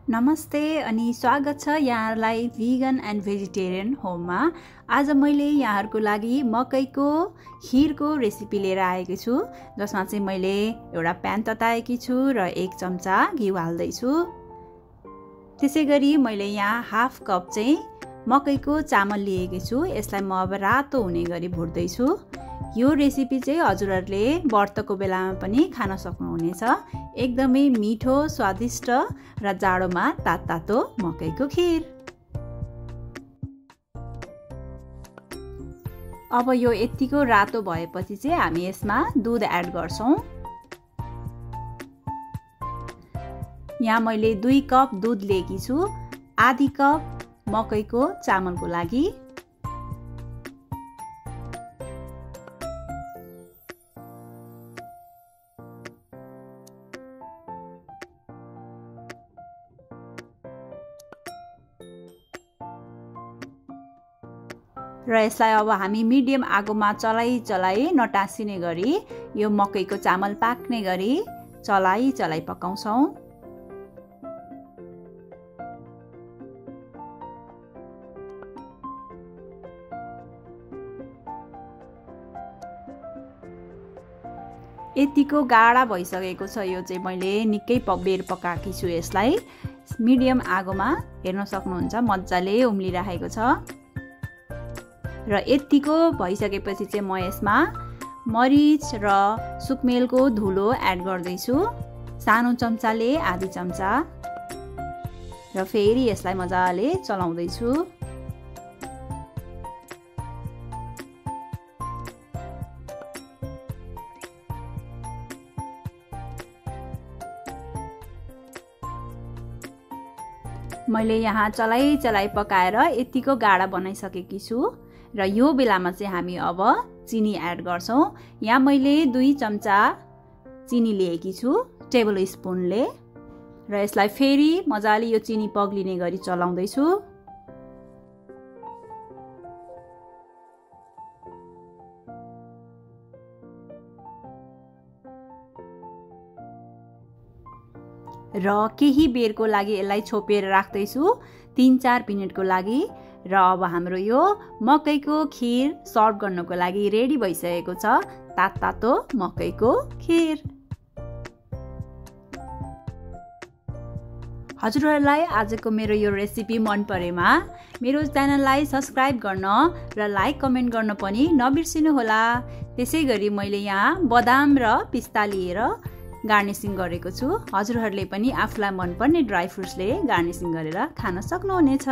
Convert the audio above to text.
नमस्ते अनि स्वागत छ यहाँहरुलाई भिगन एन्ड भेजिटेरियन होममा। आज मैले यहाँहरुको लागि मकैको खिरको रेसिपी लिएर आएको छु, जसमा चाहिँ मैले एउटा प्यान तताएकी छु र 1 चम्चा घिउ हाल्दै छु। त्यसैगरी मैले यहाँ हाफ कप चाहिँ मकैको चामल लिएको छु। यसलाई म अब रातो हुने गरी भुट्दै छु। यो रेसिपी चाहिँ हजुरहरुले व्रतको बेलामा पनि खान सक्नुहुनेछ। एकदमै मिठो, स्वादिष्ट र जाडोमा तातो मकैको खिर। अब यो यतिको रातो भएपछि चाहिँ हामी यसमा दूध एड गर्छौं। यहाँ मैले 2 कप दूध लिएकी छु, आधी कप मकैको चामलको लागि। र यसलाई अब हामी मिडियम आगोमा चलाई नटासिने गरी यो मकैको चामल पाक्ने गरी चलाई पकाउँछौं। यतिको गाढा भइसकेको छ। यो चाहिँ मैले निकै बेर पकाएकी छु। यसलाई मिडियम आगोमा हेर्न सक्नुहुन्छ मज्जाले उम्लिरहेको छ। र यतिको भइसकेपछि चाहिँ म यसमा मरिच र सुकमेलको धुलो एड गर्दै छु, सानो चम्चाले आधी चम्चा। र फेरि यसलाई मजाले चलाउँदै छु। मैले यहाँ चलाई पकाएर यतिको गाढा बनाइसकेकी छु। र यो बेलामा चाहिँ हामी अब चिनी एड गर्छौं। यहाँ मैले 2 चम्चा चिनी लिएकी छु टेबल स्पुनले। र यसलाई फेरि मजाले यो चिनी पग्लिने गरी चलाउँदै छु। र केही बेरको लागि यसलाई छोपेर राख्दै छु, 3-4 मिनेटको लागि। र अब हाम्रो यो मकैको खिर सर्भ गर्नको लागि रेडी भइसकेको छ, तातो मकैको खिर। हजुरहरुलाई आजको मेरो यो रेसिपी मन परेमा मेरो च्यानललाई सब्स्क्राइब गर्न र लाइक कमेन्ट गर्न पनि नबिर्सिनु होला। त्यसैगरी मैले यहाँ बदाम र पिस्ता लिएर गार्निशिङ गरेको छु। हजुरहरुले पनि आफुलाई मनपर्ने ड्राई फ्रुट्सले गार्निशिङ गरेर खान सक्नुहुनेछ।